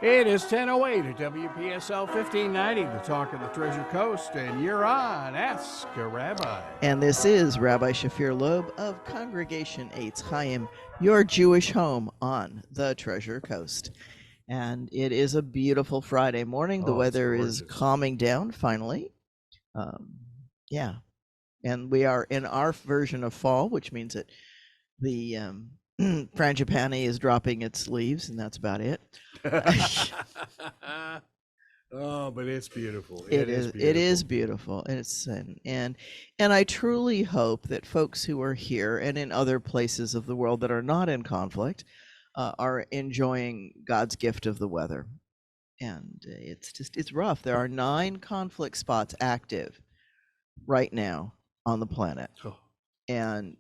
It is 10:08 at WPSL 1590, the talk of the Treasure Coast, and you're on Ask a Rabbi. And this is Rabbi Shafir Loeb of Congregation Eitz Chayim, your Jewish home on the Treasure Coast. And it is a beautiful Friday morning. The weather is calming down finally. And we are in our version of fall, which means that the frangipani is dropping its leaves, and that's about it. Oh, but it's beautiful. It is beautiful. And I truly hope that folks who are here and in other places of the world that are not in conflict are enjoying God's gift of the weather. And it's rough. There are 9 conflict spots active right now on the planet. Oh. And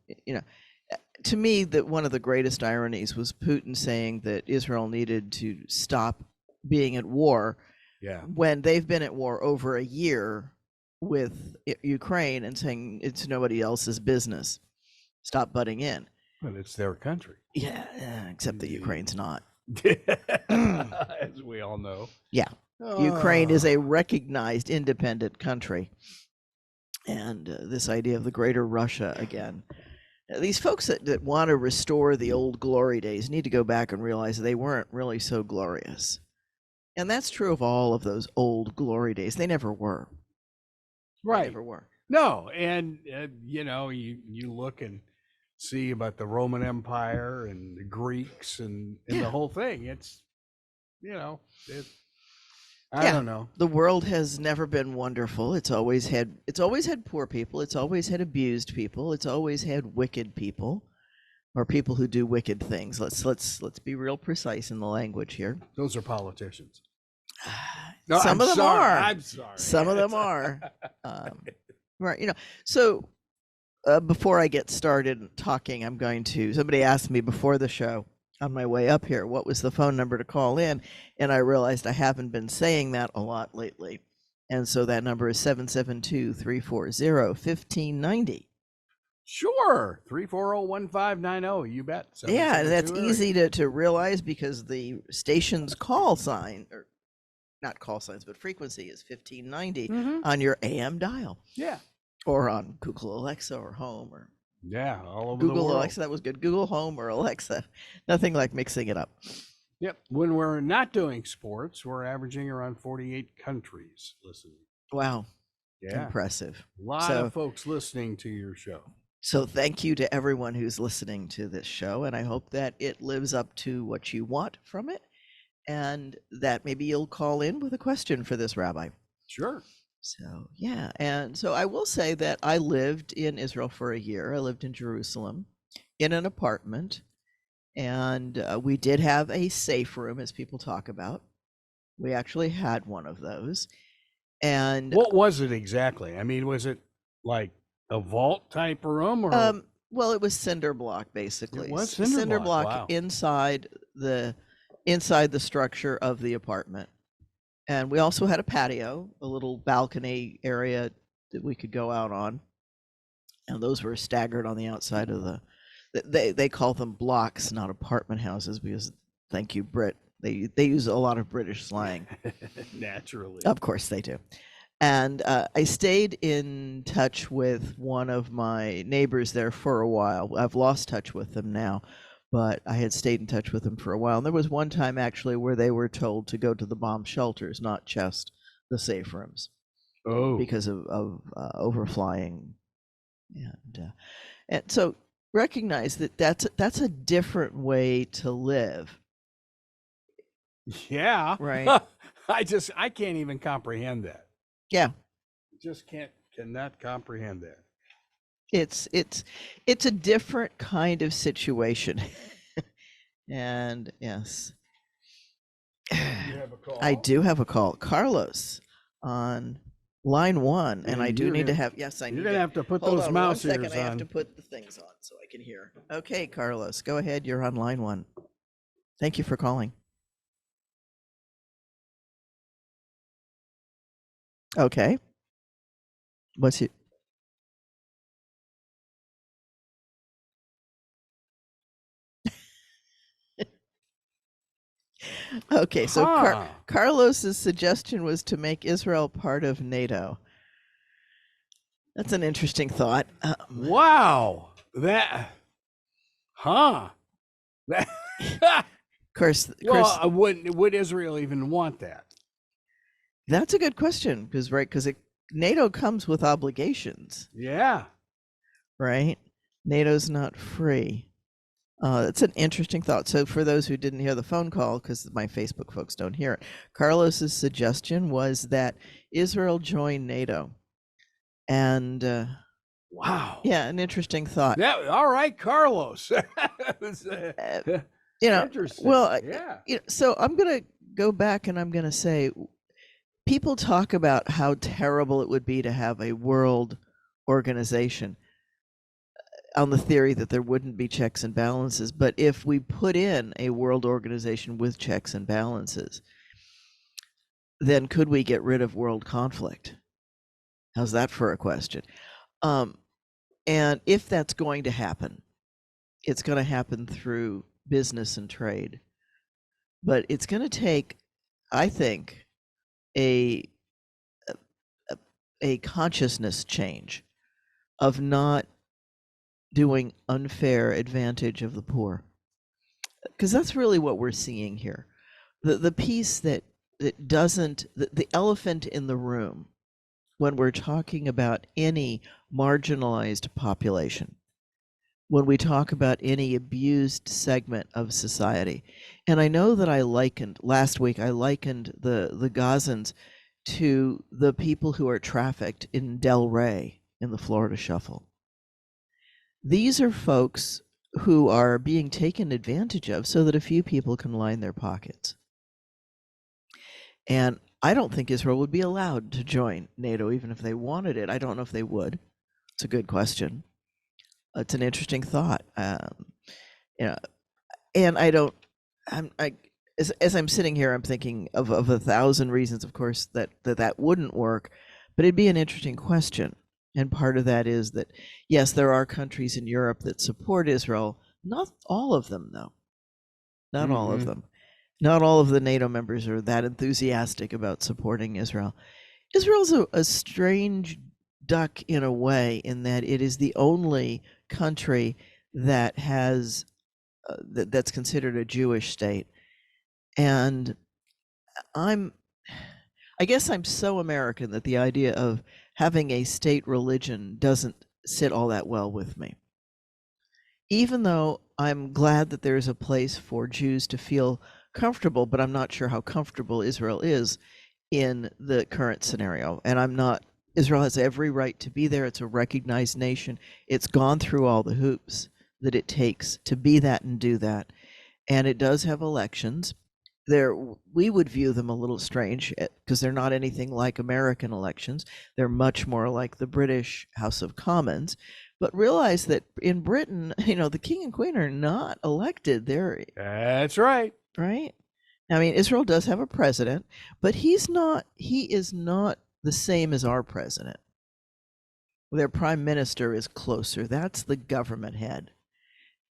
to me, that one of the greatest ironies was Putin saying that Israel needed to stop being at war. Yeah. When they've been at war over a year with Ukraine and saying it's nobody else's business. Stop butting in. But it's their country. Yeah, except that Ukraine's not. As we all know. Yeah. Ukraine is a recognized independent country. And this idea of the greater Russia again. These folks that want to restore the old glory days need to go back and realize they weren't really so glorious. And that's true of all of those old glory days. They never were. Right. They never were. No, and you look and see about the Roman Empire and the Greeks and the whole thing. It's, I don't know. The world has never been wonderful. It's always had poor people. It's always had abused people. It's always had wicked people, or people who do wicked things. Let's be real precise in the language here. Those are politicians. No, some of them are. I'm sorry. Some of them are. Right. So before I get started talking, somebody asked me before the show on my way up here, what was the phone number to call in? And I realized I haven't been saying that a lot lately. And so that number is 772-340-1590. Sure. 340-1590. You bet. Yeah, and that's easy to realize because the station's call sign, or not call signs, but frequency is 1590 on your AM dial. Yeah. Or on Google Alexa or Home or all over Google the world. Alexa. That was good. Google Home or Alexa. Nothing like mixing it up. Yep. When we're not doing sports, we're averaging around 48 countries listening. Wow. Yeah. Impressive. A lot of folks listening to your show. So thank you to everyone who's listening to this show, and I hope that it lives up to what you want from it, and that maybe you'll call in with a question for this rabbi. Sure. So, and so I will say that I lived in Israel for a year. I lived in Jerusalem in an apartment, and we did have a safe room, as people talk about. We actually had one of those. And what was it exactly? I mean, was it like a vault type room, or well, it was cinder block, basically. It was cinder block. Wow. inside the structure of the apartment. And we also had a patio, a little balcony area that we could go out on. And those were staggered on the outside of they call them blocks, not apartment houses, because thank you, Brit. They use a lot of British slang. Naturally. Of course they do. And I stayed in touch with one of my neighbors there for a while. I've lost touch with them now, but I had stayed in touch with them for a while. And there was one time actually where they were told to go to the bomb shelters, not just the safe rooms. Oh. Because of overflying. And so recognize that that's a different way to live. Yeah. Right. I can't even comprehend that. Yeah. Just cannot comprehend that. It's a different kind of situation. And yes. You have a call? I do have a call. Carlos on line 1, and I do need to have You're going to have to put those mouse ears on. I have to put the things on so I can hear. Okay, Carlos, go ahead. You're on line 1. Thank you for calling. Okay. What's it? Okay, so Huh. Carlos's suggestion was to make Israel part of NATO. That's an interesting thought. Wow. That, huh. That, Of course, well, would Israel even want that? that's a good question because NATO comes with obligations, Yeah. right? NATO's not free. That's an interesting thought. So, for those who didn't hear the phone call, because my Facebook folks don't hear it, Carlos's suggestion was that Israel join NATO, and Wow. yeah, an interesting thought. That, all right, Carlos. You know, Interesting. well, Yeah. so I'm gonna go back and I'm gonna say, people talk about how terrible it would be to have a world organization on the theory that there wouldn't be checks and balances. But if we put in a world organization with checks and balances, then could we get rid of world conflict? How's that for a question? And if that's going to happen, it's going to happen through business and trade. But it's going to take, I think, a consciousness change of not doing unfair advantage of the poor, because that's really what we're seeing here. The piece that doesn't, the elephant in the room when we're talking about any marginalized population, when we talk about any abused segment of society. And I know that last week I likened the Gazans to the people who are trafficked in Del Rey in the Florida Shuffle. These are folks who are being taken advantage of so that a few people can line their pockets. And I don't think Israel would be allowed to join NATO, even if they wanted it. I don't know if they would. It's a good question. It's an interesting thought. You know, and as I'm sitting here, I'm thinking of 1,000 reasons, of course, that wouldn't work, but it'd be an interesting question. And part of that is that, yes, there are countries in Europe that support Israel. Not all of them, though. Not all of them. Not all of the NATO members are that enthusiastic about supporting Israel. Israel's a strange duck in a way, in that it is the only country that has that's considered a Jewish state. And I guess I'm so American that the idea of having a state religion doesn't sit all that well with me. Even though I'm glad that there's a place for Jews to feel comfortable, but I'm not sure how comfortable Israel is in the current scenario. And Israel has every right to be there. It's a recognized nation. It's gone through all the hoops that it takes to be that and do that. And it does have elections. We would view them a little strange because they're not anything like American elections. They're much more like the British House of Commons. But realize that in Britain, the king and queen are not elected. That's right. Right? I mean, Israel does have a president, but he is not the same as our president. Their prime minister is closer. That's the government head.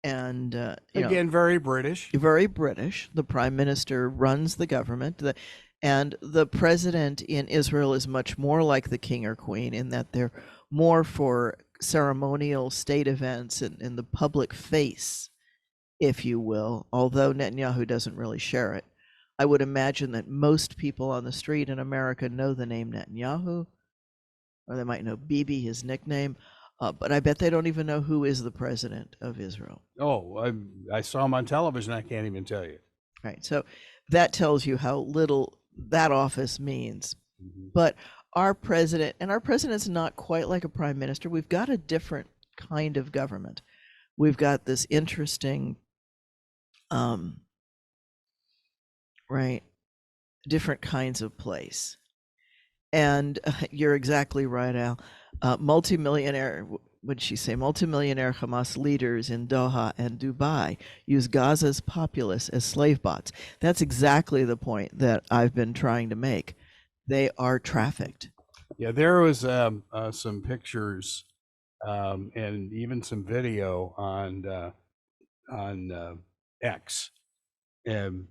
And Again, very British. Very British. The prime minister runs the government. And the president in Israel is much more like the king or queen, in that they're more for ceremonial state events and in the public face, if you will, although Netanyahu doesn't really share it. I would imagine that most people on the street in America know the name Netanyahu, or they might know Bibi, his nickname, but I bet they don't even know who is the president of Israel. Oh, I saw him on television. I can't even tell you. Right. So that tells you how little that office means. But our president's not quite like a prime minister. We've got a different kind of government. We've got this interesting, different kinds of place. And you're exactly right, Al. Multimillionaire Hamas leaders in Doha and Dubai use Gaza's populace as slave bots. That's exactly the point that I've been trying to make. They are trafficked. Yeah, there was some pictures and even some video on X and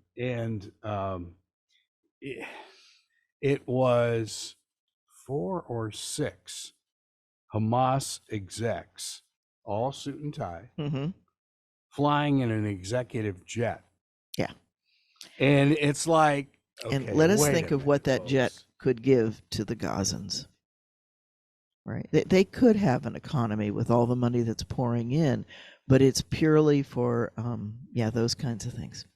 it, it was 4 or 6 Hamas execs, all suit and tie, Mm-hmm. flying in an executive jet. Yeah. And it's like, And okay, let us wait think a of what minute, that jet folks. could give to the Gazans. Right. They could have an economy with all the money that's pouring in, but it's purely for, those kinds of things.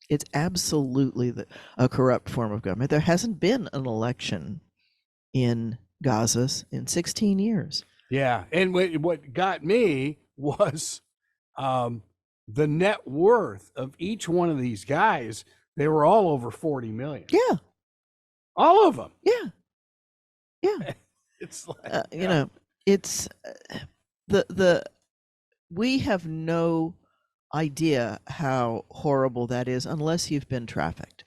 It's absolutely a corrupt form of government. There hasn't been an election in Gaza in 16 years. Yeah, and what got me was the net worth of each one of these guys. They were all over 40 million. Yeah. All of them. Yeah. Yeah. It's like, it's we have no idea how horrible that is unless you've been trafficked.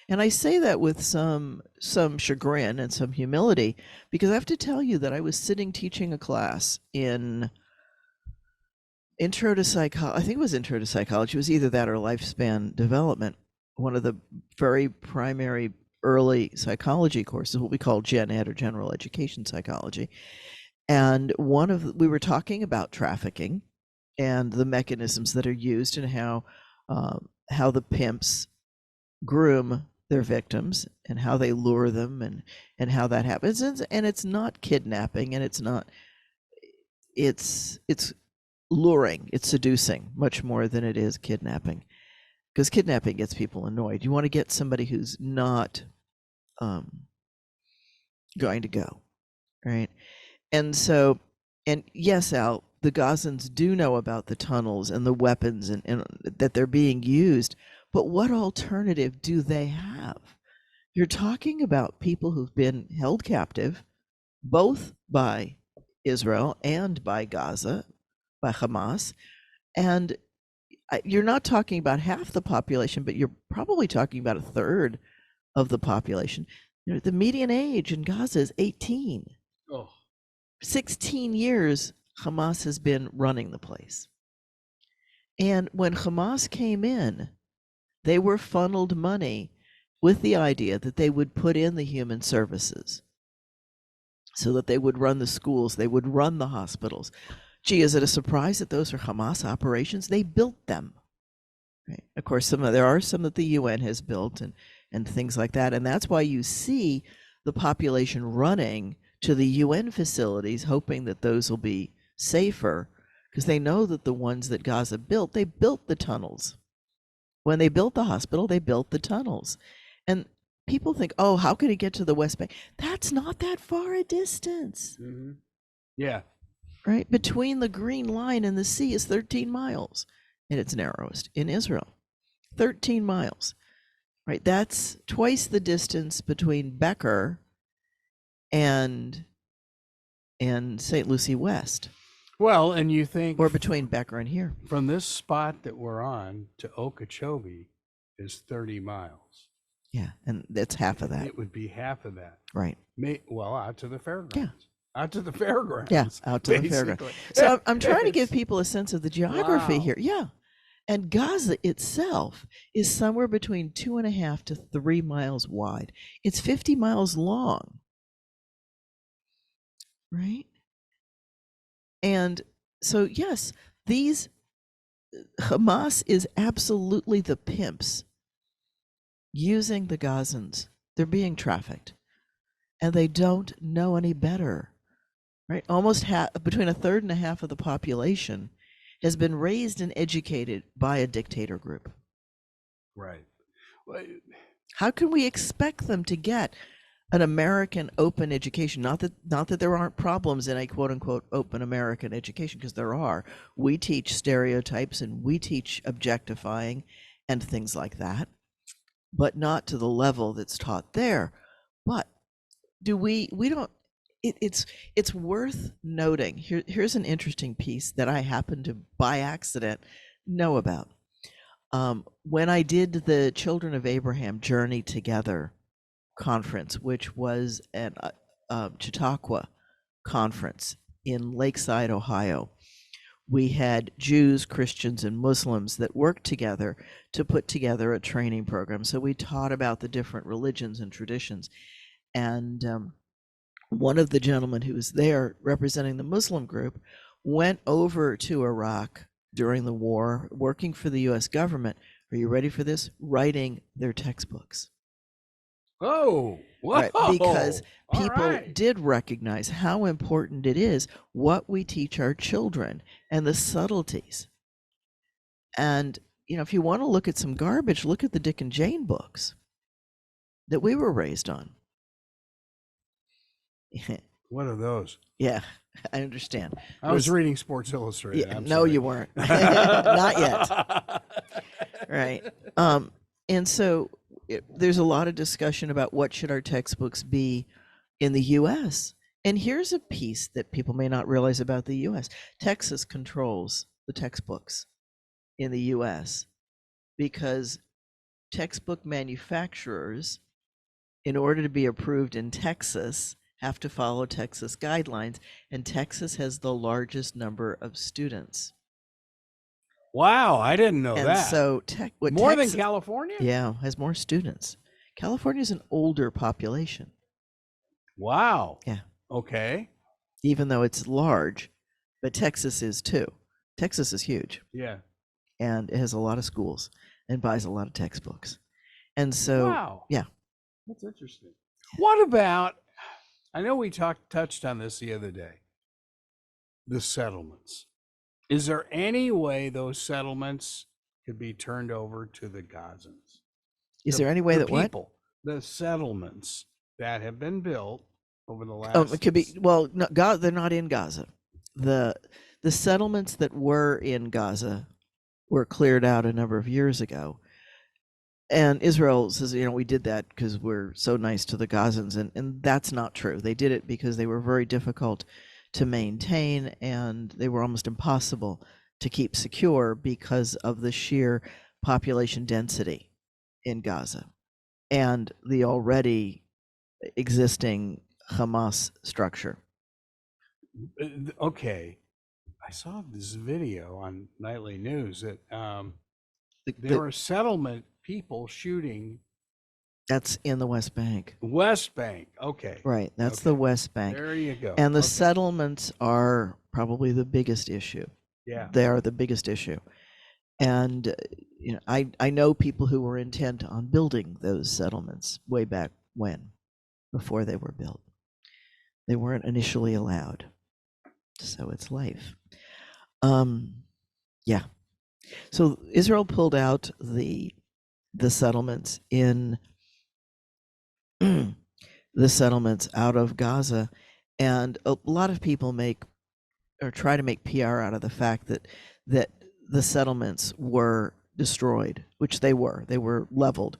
And I say that with some chagrin and some humility, because I have to tell you that I was sitting teaching a class in intro to psychology. I think it was intro to psychology. It was either that or lifespan development, one of the very primary early psychology courses, what we call gen ed or general education psychology. And we were talking about trafficking and the mechanisms that are used, and how the pimps groom their victims and how they lure them, and how that happens. And it's not kidnapping, and it's luring, it's seducing much more than it is kidnapping, because kidnapping gets people annoyed. You want to get somebody who's not going to go, right? And so, and yes, Al, the Gazans do know about the tunnels and the weapons and that they're being used, but what alternative do they have? You're talking about people who've been held captive, both by Israel and by Gaza, by Hamas, and you're not talking about half the population, but you're probably talking about a third of the population. The median age in Gaza is 18. oh, 16 years, Hamas has been running the place. And when Hamas came in, they were funneled money with the idea that they would put in the human services, so that they would run the schools, they would run the hospitals. Gee, is it a surprise that those are Hamas operations? They built them. Right? Of course, there are some that the UN has built, and things like that. And that's why you see the population running to the UN facilities, hoping that those will be safer, because they know that the ones that Gaza built, they built the tunnels. When they built the hospital, they built the tunnels. And people think, oh, how could it get to the West Bank? That's not that far a distance. mm-hmm. Yeah. Right? Between the Green Line and the sea is 13 miles, and it's narrowest in Israel. 13 miles. Right? That's twice the distance between Becker and St. Lucie West. Well, and you think, or between Becker and here. From this spot that we're on to Okeechobee is 30 miles. Yeah, and that's half of that. It would be half of that. Right. Out to the fairgrounds. Yeah. Out to the fairgrounds. Yeah, out to the fairgrounds. So I'm trying to give people a sense of the geography here. Yeah. And Gaza itself is somewhere between 2.5 to 3 miles wide. It's 50 miles long. Right? And so, yes, Hamas is absolutely the pimps using the Gazans. They're being trafficked, and they don't know any better. Right? Almost between a third and a half of the population has been raised and educated by a dictator group. Right. How can we expect them to get an American open education? Not that there aren't problems in a quote unquote open American education, because there are. We teach stereotypes and we teach objectifying and things like that, but not to the level that's taught there. But we don't. It's worth noting. Here's an interesting piece that I happened to by accident know about. When I did the Children of Abraham Journey Together conference, which was an Chautauqua conference in Lakeside, Ohio, we had Jews, Christians, and Muslims that worked together to put together a training program. So we taught about the different religions and traditions. And one of the gentlemen who was there representing the Muslim group went over to Iraq during the war, working for the U.S. government. Are you ready for this? Writing their textbooks. Oh, whoa. Right, because All people right. did recognize how important it is what we teach our children and the subtleties. And, you know, if you want to look at some garbage, look at the Dick and Jane books that we were raised on. What are those? Yeah, I understand. I was reading Sports Illustrated. Yeah, I'm no, sorry. you weren't. Not yet. Right. And so there's a lot of discussion about what should our textbooks be in the U.S. And here's a piece that people may not realize about the U.S. Texas controls the textbooks in the U.S. because textbook manufacturers, in order to be approved in Texas, have to follow Texas guidelines, and Texas has the largest number of students. Wow, I didn't know And that. so More than California? Yeah, has more students. California's an older population. Wow. Yeah. Okay. Even though it's large, but Texas is too. Texas is huge. Yeah. And it has a lot of schools and buys a lot of textbooks. And so, wow. Yeah. That's interesting. What about, I know we touched on this the other day, the settlements. Is there any way those settlements could be turned over to the Gazans? Is there any way that people, the settlements that have been built over the last? Oh, it could be. Well, no, they're not in Gaza. The settlements that were in Gaza were cleared out a number of years ago, and Israel says, you know, we did that because we're so nice to the Gazans, and that's not true. They did it because they were very difficult to maintain, and they were almost impossible to keep secure because of the sheer population density in Gaza and the already existing Hamas structure. Okay. I saw this video on nightly news that there were settlement people shooting. That's in the West Bank. West Bank. Okay. Right. That's the West Bank. There you go. And the settlements are probably the biggest issue. Yeah. They are the biggest issue. And you know, I know people who were intent on building those settlements way back when, before they were built. They weren't initially allowed. So it's life. Yeah. So Israel pulled out the settlements in the settlements out of Gaza, and a lot of people try to make PR out of the fact that the settlements were destroyed, which they were leveled.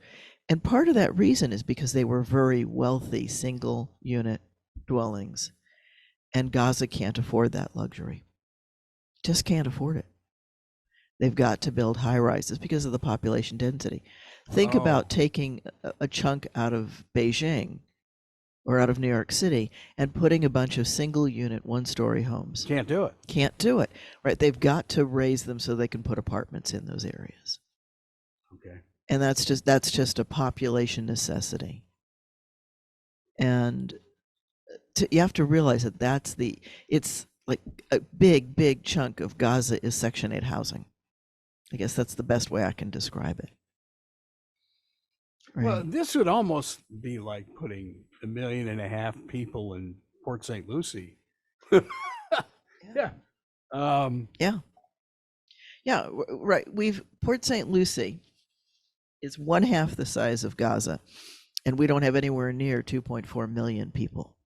And part of that reason is because they were very wealthy single unit dwellings, and Gaza can't afford that luxury. Just can't afford it. They've got to build high rises because of the population density. Think about taking a chunk out of Beijing or out of New York City and putting a bunch of single unit 1-story homes. Can't do it. Can't do it. Right. They've got to raise them so they can put apartments in those areas. Okay. And that's just a population necessity. And you have to realize that it's like a big chunk of Gaza is Section 8 housing. I guess that's the best way I can describe it. Right. Well, this would almost be like putting 1.5 million people in Port Saint Lucie. Yeah. Yeah, right. Port Saint Lucie is 1/2 the size of Gaza, and we don't have anywhere near 2.4 million people.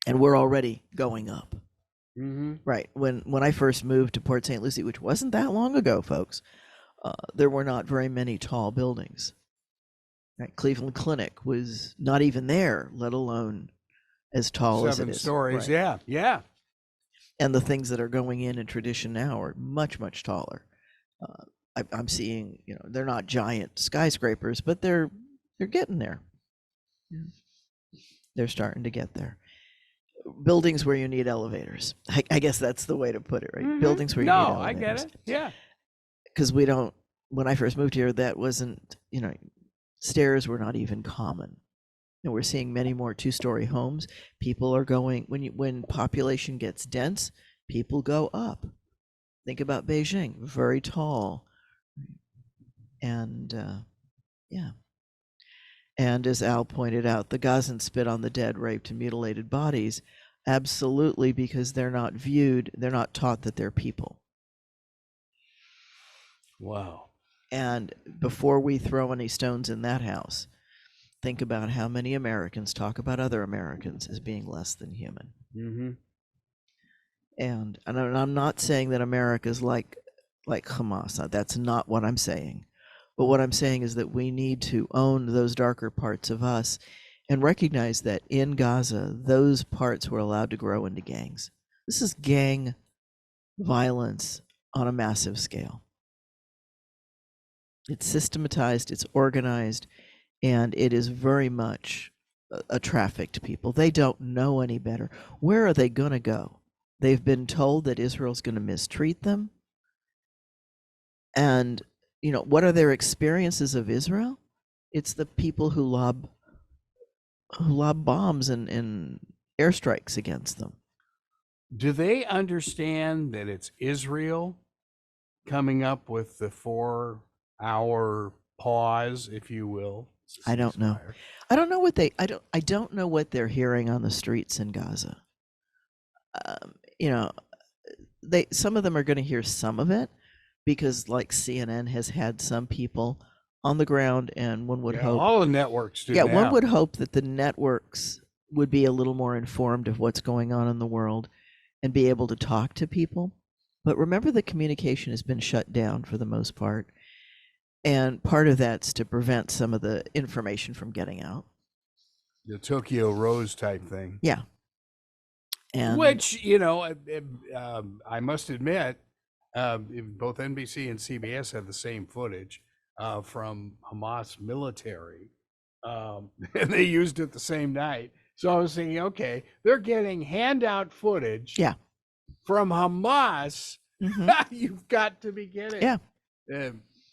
And we're already going up. Mm-hmm. Right. When I first moved to Port Saint Lucie, which wasn't that long ago, folks, there were not very many tall buildings. Right? Cleveland Clinic was not even there, let alone as tall as it is. 7 stories. Right. Yeah. And the things that are going in tradition now are much taller. I'm seeing, you know, they're not giant skyscrapers, but they're getting there. They're starting to get there. buildings where you need elevators. I guess that's the way to put it, right? Mhm. Buildings where you need No, I elevators. get it. Yeah. Because we don't, when I first moved here, that wasn't, stairs were not even common. And we're seeing many more two-story homes. People are going, when population gets dense, people go up. Think about Beijing, very tall. And yeah. And as Al pointed out, the Gazans spit on the dead, raped, and mutilated bodies. Absolutely, because they're not taught that they're people. Wow. And before we throw any stones in that house, think about how many Americans talk about other Americans as being less than human. Mm-hmm. And I'm not saying that America's like Hamas. That's not what I'm saying. But what I'm saying is that we need to own those darker parts of us and recognize that in Gaza, those parts were allowed to grow into gangs. This is gang violence on a massive scale. It's systematized, it's organized, and it is very much a traffic to people. They don't know any better. Where are they going to go? They've been told that Israel's going to mistreat them. And, what are their experiences of Israel? It's the people who lob bombs and airstrikes against them. Do they understand that it's Israel coming up with the 4-hour pause, if you will? I don't know. Ceasefire? I don't know I don't know what they're hearing on the streets in Gaza. Some of them are going to hear some of it because, like, CNN has had some people on the ground, and one would hope all the networks do. one would hope that the networks would be a little more informed of what's going on in the world and be able to talk to people. But remember, the communication has been shut down for the most part. And part of that's to prevent some of the information from getting out. The Tokyo Rose type thing. Yeah. And which, I must admit, both NBC and CBS had the same footage from Hamas military. And they used it the same night. So I was thinking, okay, they're getting handout footage from Hamas. Mhm. You've got to be kidding. Yeah.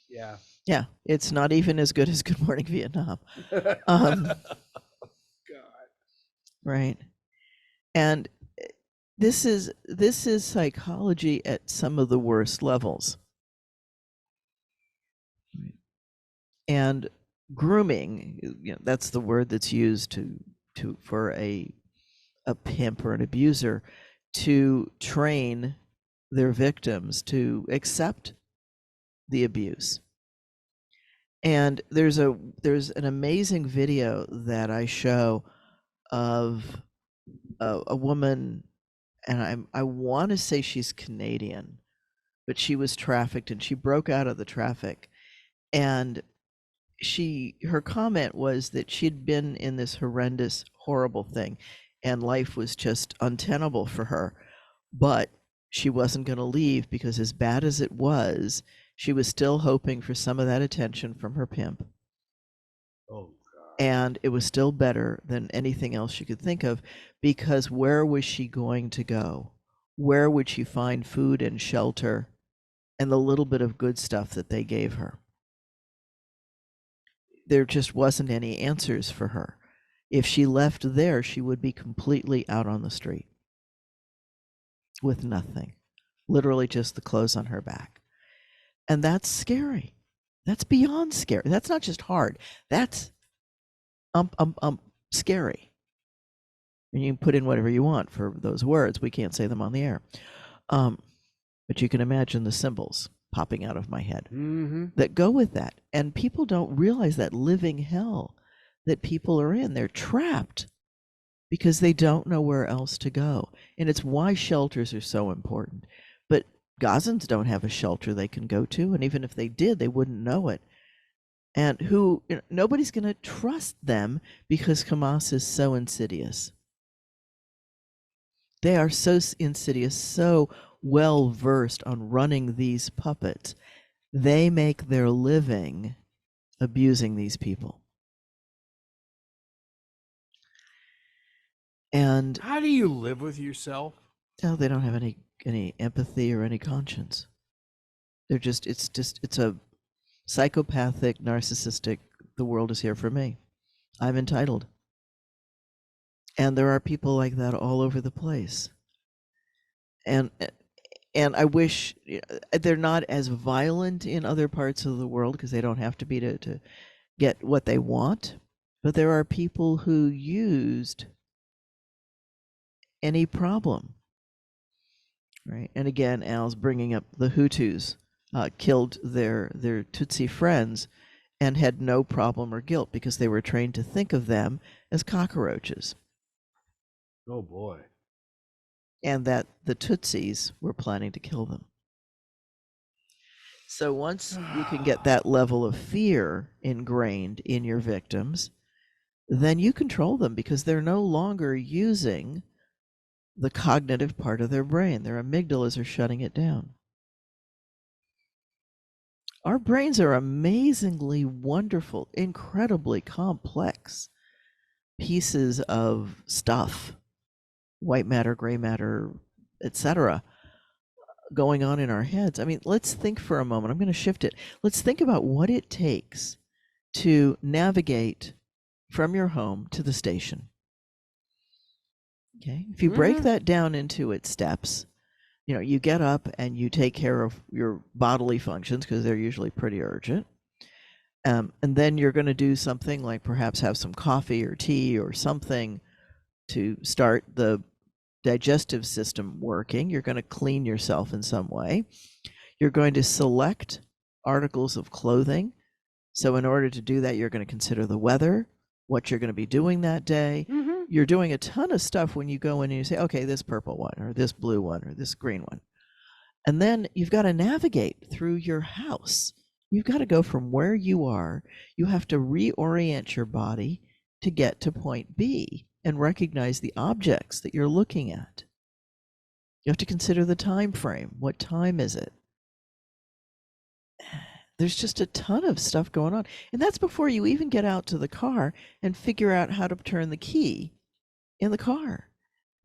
Yeah. Yeah. It's not even as good as Good Morning Vietnam. God. Right. And this is psychology at some of the worst levels. And grooming, that's the word that's used for a pimp or an abuser to train their victims to accept the abuse. And there's an amazing video that I show of a woman, and I want to say she's Canadian, but she was trafficked and she broke out of the traffic, and her comment was that she'd been in this horrendous, horrible thing, and life was just untenable for her, but she wasn't going to leave because, as bad as it was, she was still hoping for some of that attention from her pimp. Oh, God. And it was still better than anything else she could think of, because where was she going to go? Where would she find food and shelter and the little bit of good stuff that they gave her? There just wasn't any answers for her. If she left there, she would be completely out on the street with nothing, literally just the clothes on her back. And that's scary. That's beyond scary. That's not just hard. That's scary. And you can put in whatever you want for those words. We can't say them on the air. But you can imagine the symbols popping out of my head that go with that. And people don't realize that living hell that people are in. They're trapped because they don't know where else to go. And it's why shelters are so important. But Gazans don't have a shelter they can go to. And even if they did, they wouldn't know it. And nobody's going to trust them because Hamas is so insidious. They are so insidious, so well versed on running these puppets. They make their living abusing these people. And How do you live with yourself? oh, they don't have any empathy or any conscience. They're just it's a psychopathic, narcissistic, the world is here for me. I'm entitled. And there are people like that all over the place. And I wish they're not as violent in other parts of the world because they don't have to be to get what they want. But there are people who used any problem, right? And again, Al's bringing up the Hutus killed their Tutsi friends and had no problem or guilt because they were trained to think of them as cockroaches. Oh boy. And that the Tutsis were planning to kill them. So once you can get that level of fear ingrained in your victims, then you control them because they're no longer using the cognitive part of their brain. Their amygdalas are shutting it down. Our brains are amazingly wonderful, incredibly complex pieces of stuff, white matter, gray matter, etc., going on in our heads. I mean, let's think for a moment. I'm going to shift it. Let's think about what it takes to navigate from your home to the station. Okay? If you break that down into its steps, you know, you get up and you take care of your bodily functions because they're usually pretty urgent. And then you're going to do something like perhaps have some coffee or tea or something to start the digestive system working. You're going to clean yourself in some way. You're going to select articles of clothing. So in order to do that, you're going to consider the weather, what you're going to be doing that day. You're doing a ton of stuff when you go in and you say, okay, this purple one or this blue one or this green one. And then you've got to navigate through your house. You've got to go from where you are. You have to reorient your body to get to point B and recognize the objects that you're looking at. You have to consider the time frame. What time is it? There's just a ton of stuff going on. And that's before you even get out to the car and figure out how to turn the key in the car.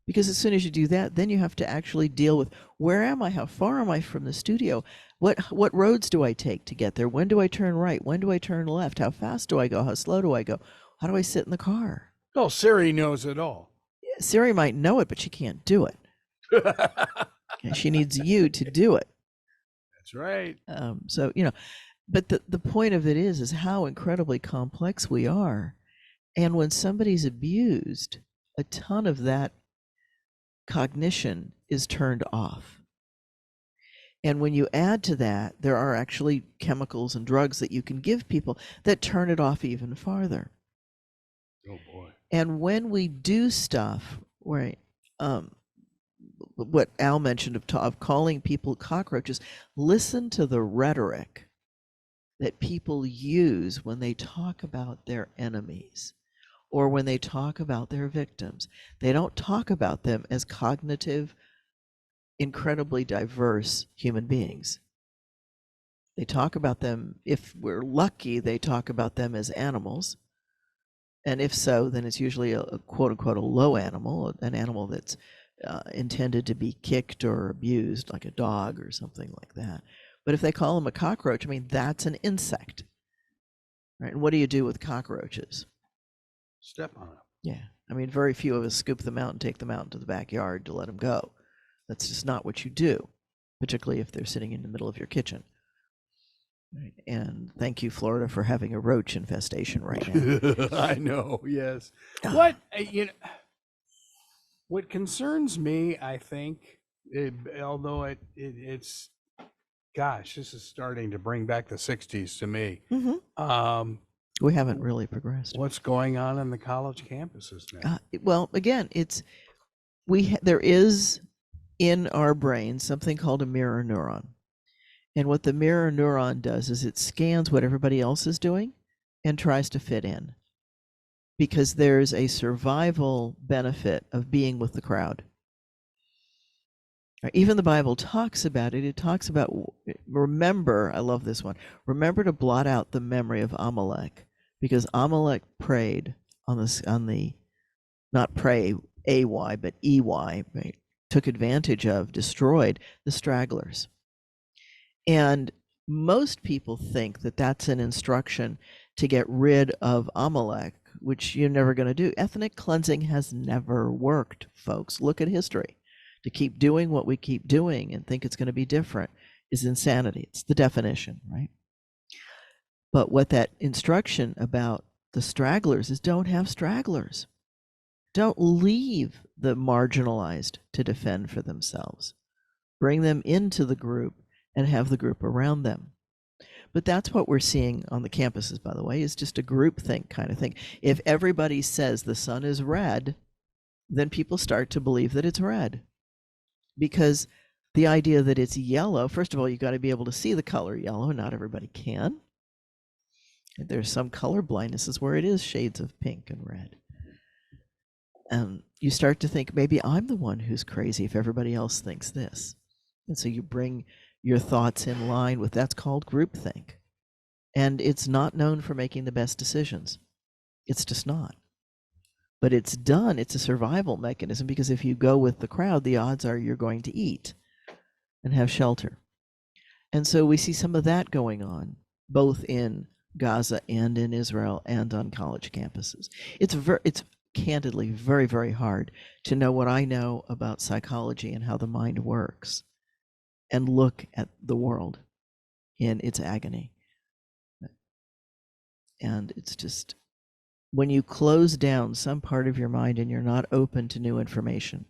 Because as soon as you do that, then you have to actually deal with, where am I? How far am I from the studio? What roads do I take to get there? When do I turn right? When do I turn left? How fast do I go? How slow do I go? How do I sit in the car? Oh, Siri knows it all. Siri might know it, but she can't do it. And she needs you to do it. That's right. So, you know, but the point of it is how incredibly complex we are. And when somebody's abused, a ton of that cognition is turned off. And when you add to that, there are actually chemicals and drugs that you can give people that turn it off even farther. Oh boy. And when we do stuff, right, what Al mentioned of calling people cockroaches, listen to the rhetoric that people use when they talk about their enemies or when they talk about their victims. They don't talk about them as cognitive, incredibly diverse human beings. They talk about them, if we're lucky, they talk about them as animals. And if so, then it's usually a quote unquote a low animal, an animal that's intended to be kicked or abused, like a dog or something like that. But if they call them a cockroach, I mean, that's an insect, right? And what do you do with cockroaches? Step on them. Yeah. I mean, very few of us scoop them out and take them out into the backyard to let them go. That's just not what you do, particularly if they're sitting in the middle of your kitchen. Right. And thank you, Florida, for having a roach infestation right now. I know, yes. What, what concerns me, I think, although it's, gosh, this is starting to bring back the 60s to me. We haven't really progressed. What's going on the college campuses now? Well, again, there is in our brain something called a mirror neuron. And what the mirror neuron does is it scans what everybody else is doing and tries to fit in, because there's a survival benefit of being with the crowd. Even the Bible talks about it. It talks about, remember, I love this one, remember to blot out the memory of Amalek, because Amalek preyed on the not prey, AY, but EY, right, took advantage of, destroyed the stragglers. And most people think that that's an instruction to get rid of Amalek, which you're never going to do. Ethnic cleansing has never worked, folks. Look at history. To keep doing what we keep doing and think it's going to be different is insanity. It's the definition, right? But what that instruction about the stragglers is, don't have stragglers. Don't leave the marginalized to defend for themselves. Bring them into the group and have the group around them. But that's what we're seeing on the campuses, by the way, is just a groupthink kind of thing. If everybody says the sun is red, then people start to believe that it's red. Because the idea that it's yellow, first of all, you got to be able to see the color yellow, and not everybody can. There's some color blindnesses where it is shades of pink and red. You start to think, maybe I'm the one who's crazy if everybody else thinks this. And so you bring your thoughts in line with, that's called groupthink. And it's not known for making the best decisions. It's just not. But it's a survival mechanism, because if you go with the crowd, the odds are you're going to eat and have shelter. And so we see some of that going on, both in Gaza and in Israel and on college campuses. It's candidly very, very hard to know what I know about psychology and how the mind works and look at the world in its agony. And it's just, when you close down some part of your mind and you're not open to new information,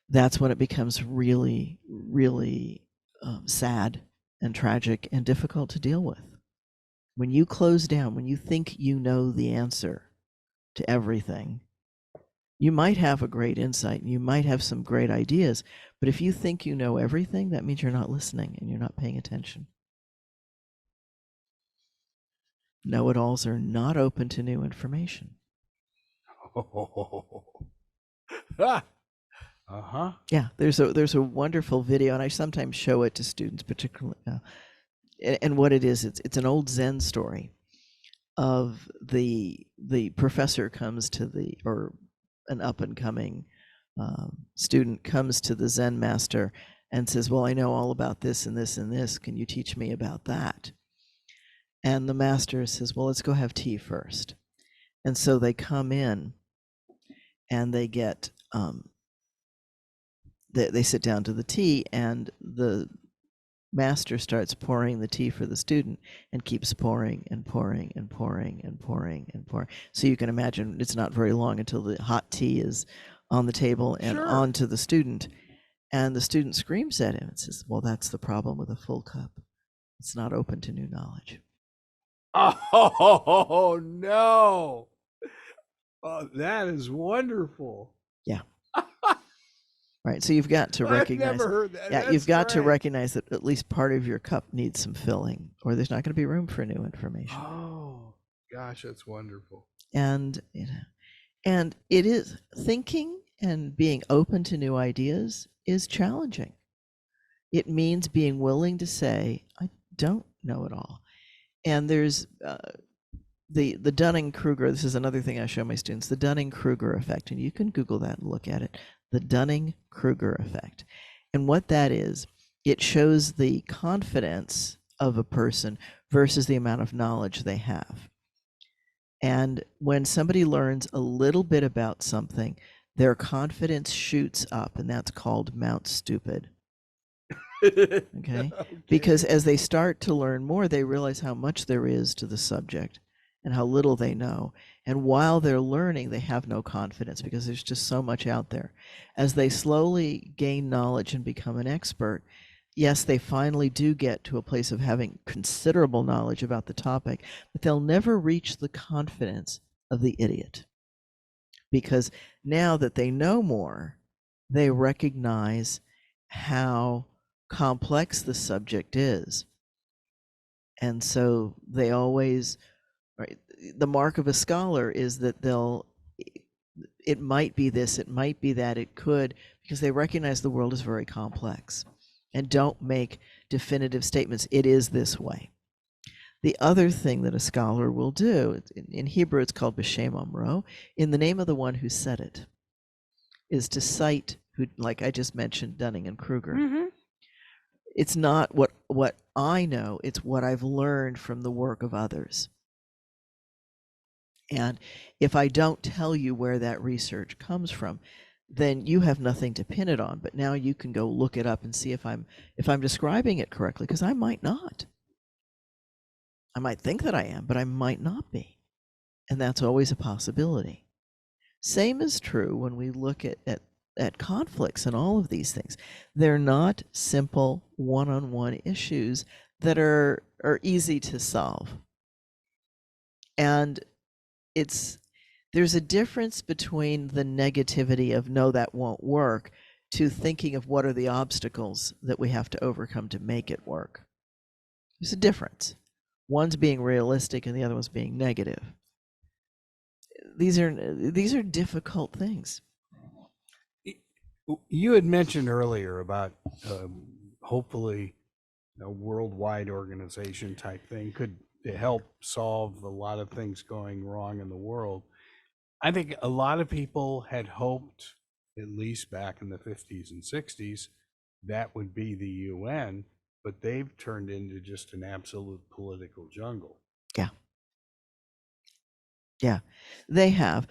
that's when it becomes really, really sad and tragic and difficult to deal with. When you close down, when you think you know the answer to everything, you might have a great insight and you might have some great ideas, but if you think you know everything, that means you're not listening and you're not paying attention. Know-it-alls are not open to new information. Uh-huh. Yeah, there's a wonderful video, and I sometimes show it to students, particularly. And what it is, it's an old Zen story of the professor comes to or an up-and-coming student comes to the Zen master and says, well, I know all about this and this and this. Can you teach me about that? And the master says, well, let's go have tea first. And so they come in and they get, they sit down to the tea, and the master starts pouring the tea for the student and keeps pouring and pouring and pouring and pouring and pouring. So you can imagine it's not very long until the hot tea is on the table and Sure. on to the student. And the student screams at him and says, well, that's the problem with a full cup. It's not open to new knowledge. Oh, no. Oh, that is wonderful. Yeah. Right. So you've got to recognize. I've never heard that. Yeah, That's you've got to great. recognize that at least part of your cup needs some filling, or there's not going to be room for new information. Oh, gosh, that's wonderful. And and it is, thinking and being open to new ideas is challenging. It means being willing to say, I don't know it all. And there's the Dunning-Kruger, this is another thing I show my students, the Dunning-Kruger effect, and you can Google that and look at it, the Dunning-Kruger effect. And what that is, it shows the confidence of a person versus the amount of knowledge they have. And when somebody learns a little bit about something, their confidence shoots up, and that's called Mount Stupid. Okay? Because as they start to learn more, they realize how much there is to the subject and how little they know. And while they're learning, they have no confidence because there's just so much out there. As they slowly gain knowledge and become an expert, yes, they finally do get to a place of having considerable knowledge about the topic, but they'll never reach the confidence of the idiot. Because now that they know more, they recognize how complex the subject is. And so they always, right, the mark of a scholar is that it might be this, it might be that, it could, because they recognize the world is very complex and don't make definitive statements, it is this way. The other thing that a scholar will do, in Hebrew it's called b'shem omro, in the name of the one who said it. is to cite who, like I just mentioned, Dunning and Kruger. Mm-hmm. It's not what I know, it's what I've learned from the work of others. And if I don't tell you where that research comes from, then you have nothing to pin it on. But now you can go look it up and see if I'm describing it correctly, because I might not. I might think that I am, but I might not be. And that's always a possibility. Same is true when we look at conflicts and all of these things. They're not simple one-on-one issues that are easy to solve. And there's a difference between the negativity of no, that won't work, to thinking of what are the obstacles that we have to overcome to make it work. There's a difference. One's being realistic and the other one's being negative. These are difficult things. You had mentioned earlier about hopefully a worldwide organization type thing could help solve a lot of things going wrong in the world. I think a lot of people had hoped, at least back in the 50s and 60s, that would be the UN, but they've turned into just an absolute political jungle. Yeah, they have.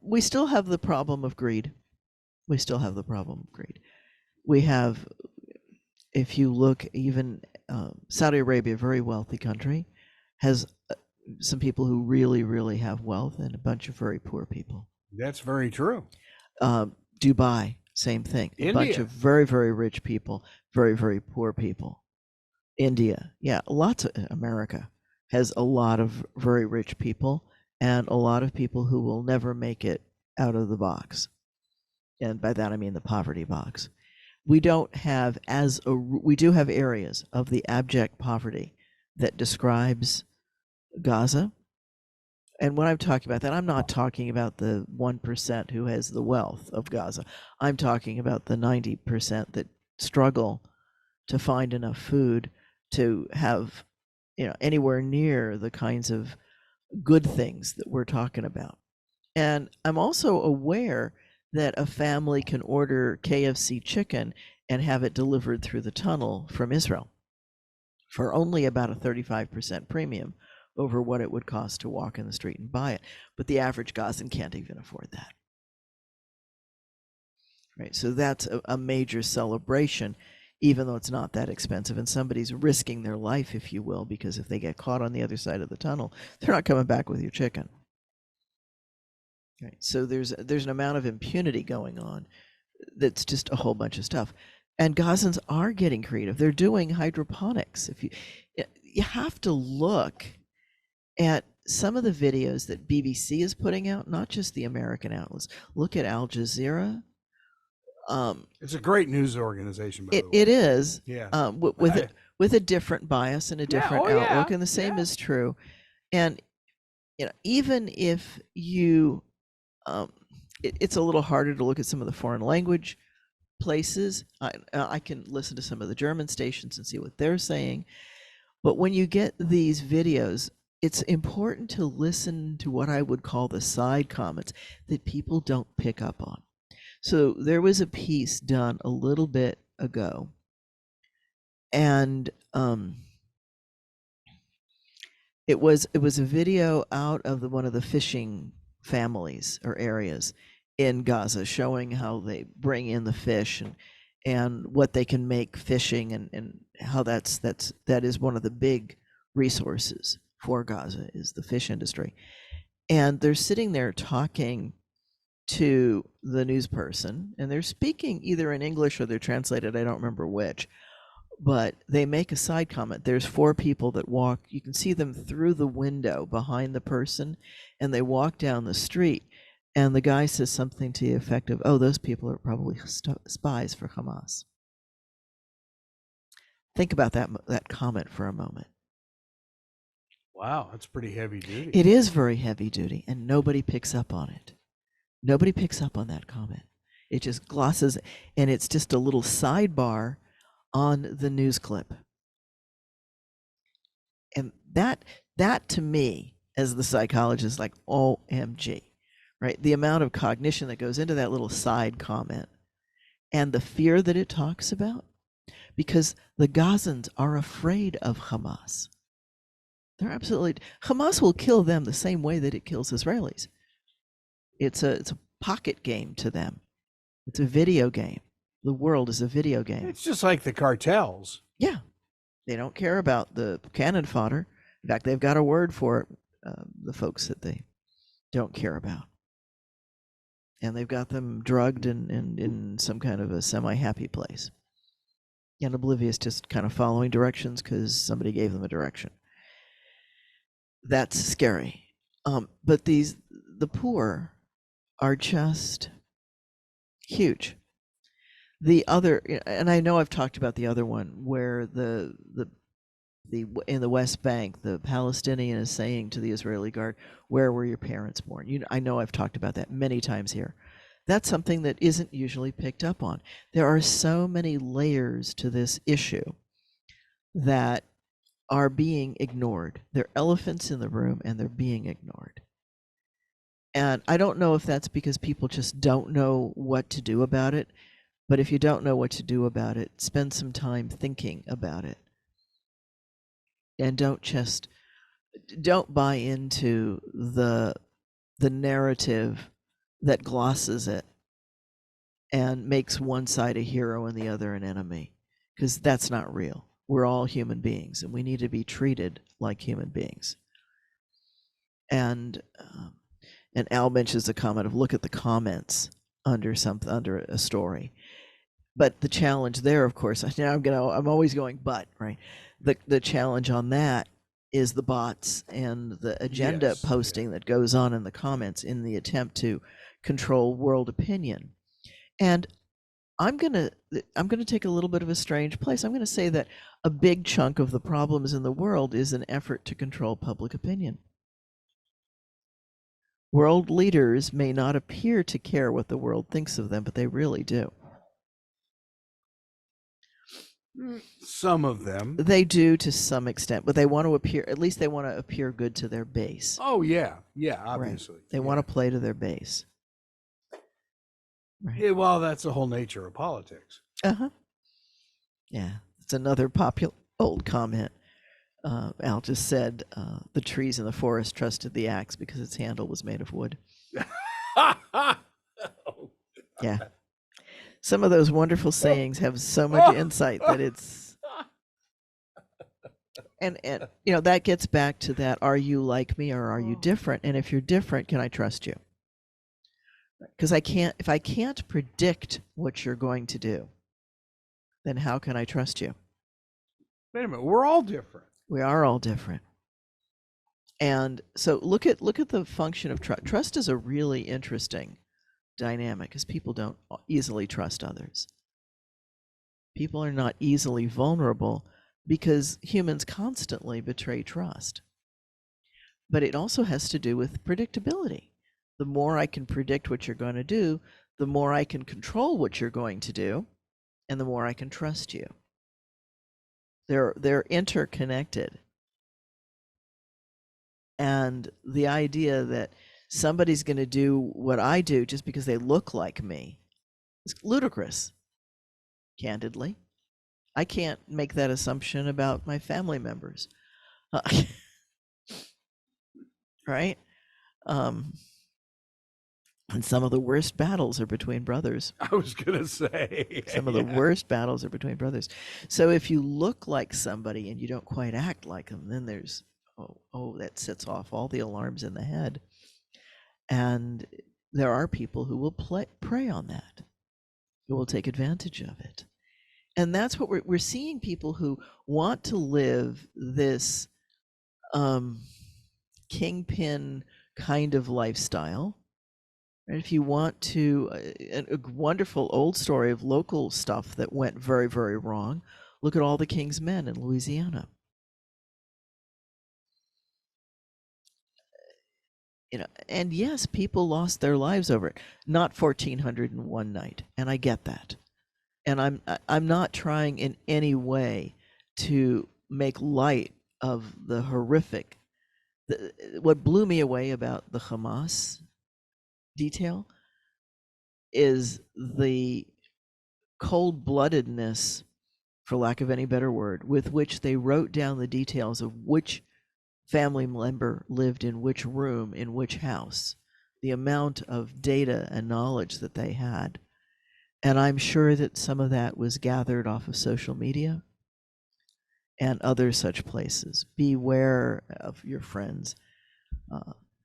We still have the problem of greed. We have, if you look, even Saudi Arabia, a very wealthy country, has some people who really, really have wealth and a bunch of very poor people. That's very true. Dubai, same thing. A bunch of very, very rich people, very, very poor people. India, yeah, America has a lot of very rich people and a lot of people who will never make it out of the box. And by that I mean the poverty box. We don't have we do have areas of the abject poverty that describes Gaza. And when I'm talking about that, I'm not talking about the 1% who has the wealth of Gaza. I'm talking about the 90% that struggle to find enough food to have, anywhere near the kinds of good things that we're talking about. And I'm also aware that a family can order KFC chicken and have it delivered through the tunnel from Israel for only about a 35% premium over what it would cost to walk in the street and buy it. But the average Gazan can't even afford that. Right? So that's a major celebration, even though it's not that expensive. And somebody's risking their life, if you will, because if they get caught on the other side of the tunnel, they're not coming back with your chicken. Right? So there's an amount of impunity going on that's just a whole bunch of stuff. And Gazans are getting creative. They're doing hydroponics. You have to look at some of the videos that BBC is putting out, not just the American outlets. Look at Al Jazeera. It's a great news organization, by the way. It is. Yeah. With a different bias and a different outlook, and the same is true. And even if you, it's a little harder to look at some of the foreign language places. I can listen to some of the German stations and see what they're saying. But when you get these videos, it's important to listen to what I would call the side comments that people don't pick up on. So there was a piece done a little bit ago, and it was a video out of one of the fishing families or areas in Gaza, showing how they bring in the fish and what they can make fishing, and how that is one of the big resources for Gaza is the fish industry. And they're sitting there talking to the news person, and they're speaking either in English or they're translated, I don't remember which, but they make a side comment. There's 4 people that walk, you can see them through the window behind the person, and they walk down the street, and the guy says something to the effect of, oh, those people are probably spies for Hamas. Think about that comment for a moment. Wow, that's pretty heavy duty. It is very heavy duty, and nobody picks up on it. Nobody picks up on that comment. It just glosses, and it's just a little sidebar on the news clip. And that to me, as the psychologist, like OMG, right? The amount of cognition that goes into that little side comment and the fear that it talks about, because the Gazans are afraid of Hamas. They're absolutely, Hamas will kill them the same way that it kills Israelis. It's a pocket game to them. It's a video game. The world is a video game. It's just like the cartels. Yeah. They don't care about the cannon fodder. In fact, they've got a word for it, the folks that they don't care about. And they've got them drugged and in some kind of a semi-happy place. And oblivious, just kind of following directions because somebody gave them a direction. That's scary. But the poor are just huge. The other, and I know I've talked about the other one where the in the West Bank, the Palestinian is saying to the Israeli guard, "Where were your parents born?" I know I've talked about that many times here. That's something that isn't usually picked up on. There are so many layers to this issue that are being ignored. They're elephants in the room and they're being ignored. And I don't know if that's because people just don't know what to do about it. But if you don't know what to do about it, spend some time thinking about it. And don't buy into the narrative that glosses it and makes one side a hero and the other an enemy, because that's not real. We're all human beings and we need to be treated like human beings. And Al mentions the comment of look at the comments under a story. But the challenge there, of course, I'm always going, but, right? The challenge on that is the bots and the agenda posting that goes on in the comments in the attempt to control world opinion. And I'm gonna take a little bit of a strange place. I'm gonna say that a big chunk of the problems in the world is an effort to control public opinion. World leaders may not appear to care what the world thinks of them, but they really do. Some of them. They do to some extent, but they want to appear, at least they want to appear good to their base. Oh, yeah. Yeah, obviously. Right. They want to play to their base. Right. Yeah, well, that's the whole nature of politics. Uh-huh. Yeah, it's another popular old comment. Al just said, the trees in the forest trusted the axe because its handle was made of wood. Yeah. Some of those wonderful sayings have so much insight that it's, and that gets back to that, are you like me or are you different? And if you're different, can I trust you? Because if I can't predict what you're going to do, then how can I trust you? Wait a minute, we're all different. We are all different. And so look at the function of trust. Trust is a really interesting dynamic because people don't easily trust others. People are not easily vulnerable because humans constantly betray trust. But it also has to do with predictability. The more I can predict what you're going to do, the more I can control what you're going to do, and the more I can trust you. They're interconnected. And the idea that somebody's going to do what I do just because they look like me is ludicrous, candidly. I can't make that assumption about my family members. Right? And some of the worst battles are between brothers. I was going to say. Some of the worst battles are between brothers. So if you look like somebody and you don't quite act like them, then there's, that sets off all the alarms in the head. And there are people who will prey on that, who will take advantage of it. And that's what we're seeing, people who want to live this kingpin kind of lifestyle. Right? If you want to, a wonderful old story of local stuff that went very, very wrong, look at all the King's Men in Louisiana. And yes, people lost their lives over it. Not 1,401 night, and I get that. And I'm not trying in any way to make light of the horrific. What blew me away about the Hamas detail is the cold-bloodedness, for lack of any better word, with which they wrote down the details of which family member lived in which room in which house, the amount of data and knowledge that they had. And I'm sure that some of that was gathered off of social media and other such places. Beware of your friends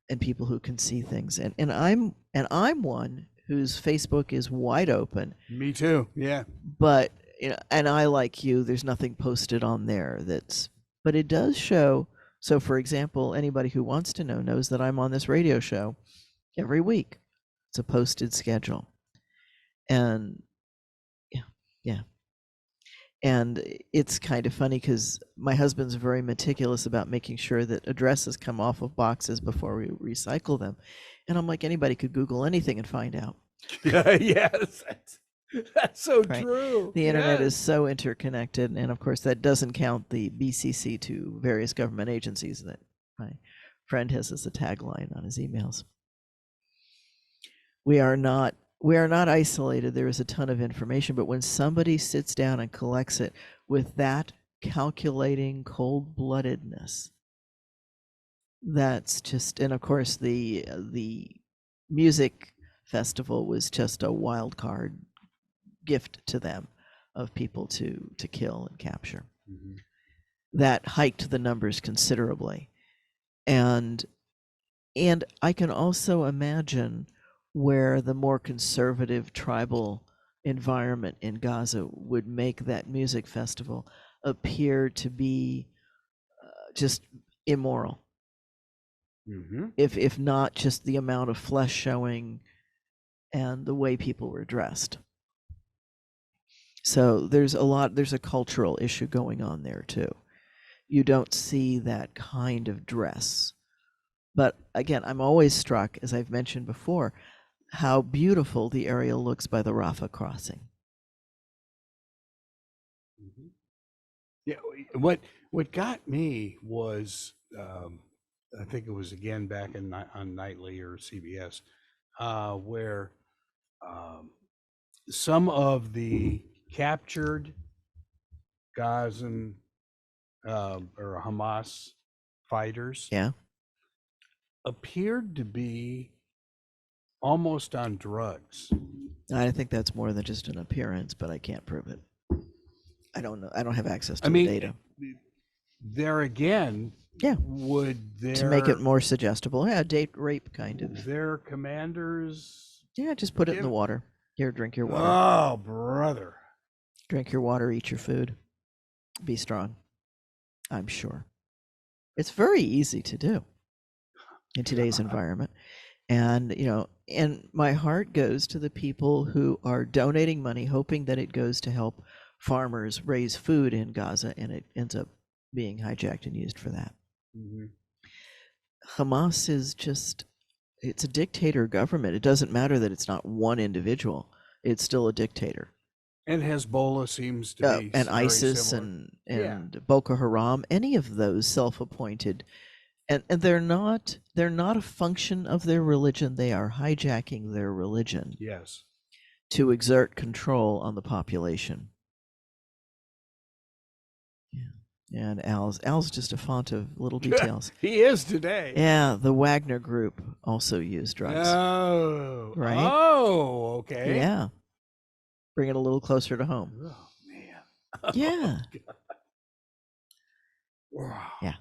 and people who can see things. And I'm one whose Facebook is wide open. Me too. Yeah. But and I, like you, there's nothing posted on there but it does show. So for example, anybody who wants to know knows that I'm on this radio show every week. It's a posted schedule. And yeah. And it's kind of funny because my husband's very meticulous about making sure that addresses come off of boxes before we recycle them. And I'm like, anybody could Google anything and find out. Yes. That's so Right. true. The internet Yes. is so interconnected. And of course, that doesn't count the BCC to various government agencies that my friend has as a tagline on his emails. We are not isolated. There is a ton of information, but when somebody sits down and collects it with that calculating cold-bloodedness, that's just, and of course the music festival was just a wild card gift to them of people to kill and capture. Mhm. That hiked the numbers considerably. And I can also imagine where the more conservative tribal environment in Gaza would make that music festival appear to be just immoral. Mm-hmm. If not just the amount of flesh showing and the way people were dressed. So there's a cultural issue going on there too. You don't see that kind of dress. But again, I'm always struck, as I've mentioned before, how beautiful the area looks by the Rafah crossing. Mm-hmm. Yeah. What got me was, I think it was again back on Nightly or CBS, where some of the captured Gazan or Hamas fighters Yeah. appeared to be almost on drugs. I think that's more than just an appearance, but I can't prove it. I don't know. I don't have access to I mean, the data. There again, Yeah. would To make it more suggestible. Yeah, date rape kind of. their commanders? Yeah, just put it in the give- water. Here, drink your water. Oh, brother. Drink your water, eat your food. Be strong. I'm sure. It's very easy to do in today's environment. And, and my heart goes to the people who are donating money, hoping that it goes to help farmers raise food in Gaza, and it ends up being hijacked and used for that. Mm-hmm. Hamas is it's a dictator government. It doesn't matter that it's not one individual. It's still a dictator. And Hezbollah seems to be And very ISIS similar. and Boko Haram, any of those self-appointed, and they're not a function of their religion. They are hijacking their religion Yes. to exert control on the population. Yeah. And Al's just a font of little details. He is today. Yeah, the Wagner Group also used drugs. Oh. Right? Oh, okay. Yeah. Bring it a little closer to home. Oh, man. Yeah. Wow. Yeah.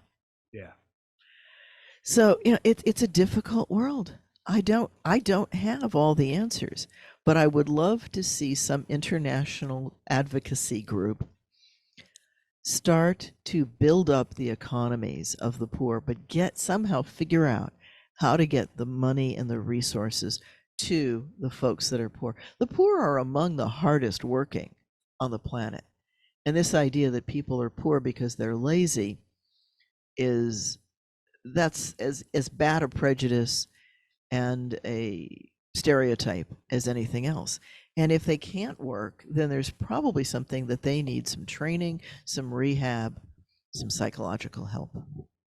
Yeah. So, it's a difficult world. I don't have all the answers, but I would love to see some international advocacy group start to build up the economies of the poor, but somehow figure out how to get the money and the resources to the folks that are poor. The poor are among the hardest working on the planet. And this idea that people are poor because they're lazy that's as bad a prejudice and a stereotype as anything else. And if they can't work, then there's probably something that they need some training, some rehab, some psychological help.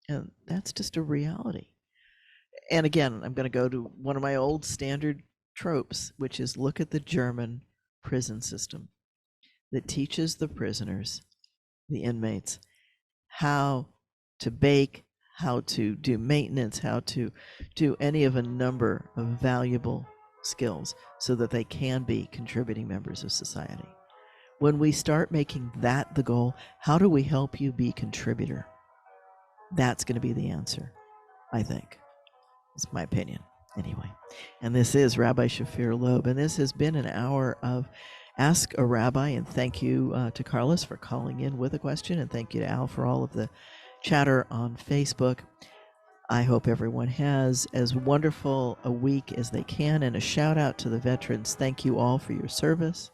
And that's just a reality. and again, I'm going to go to one of my old standard tropes, which is look at the German prison system that teaches the prisoners, the inmates, how to bake, how to do maintenance, how to do any of a number of valuable skills so that they can be contributing members of society. When we start making that the goal, how do we help you be contributor? That's going to be the answer, I think. It's my opinion, anyway. And this is Rabbi Shafir Loeb, and this has been an hour of Ask a Rabbi, and thank you to Carlos for calling in with a question, and thank you to Al for all of the chatter on Facebook. I hope everyone has as wonderful a week as they can, and a shout out to the veterans. Thank you all for your service,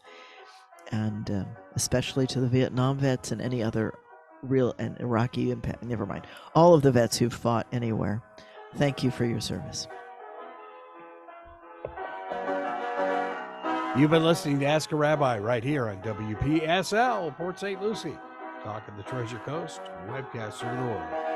and especially to the Vietnam vets and any other real and Iraqi impact. Never mind. All of the vets who've fought anywhere. Thank you for your service. You've been listening to Ask a Rabbi right here on WPSL, Port St. Lucie. Talk of the Treasure Coast, webcaster of the world.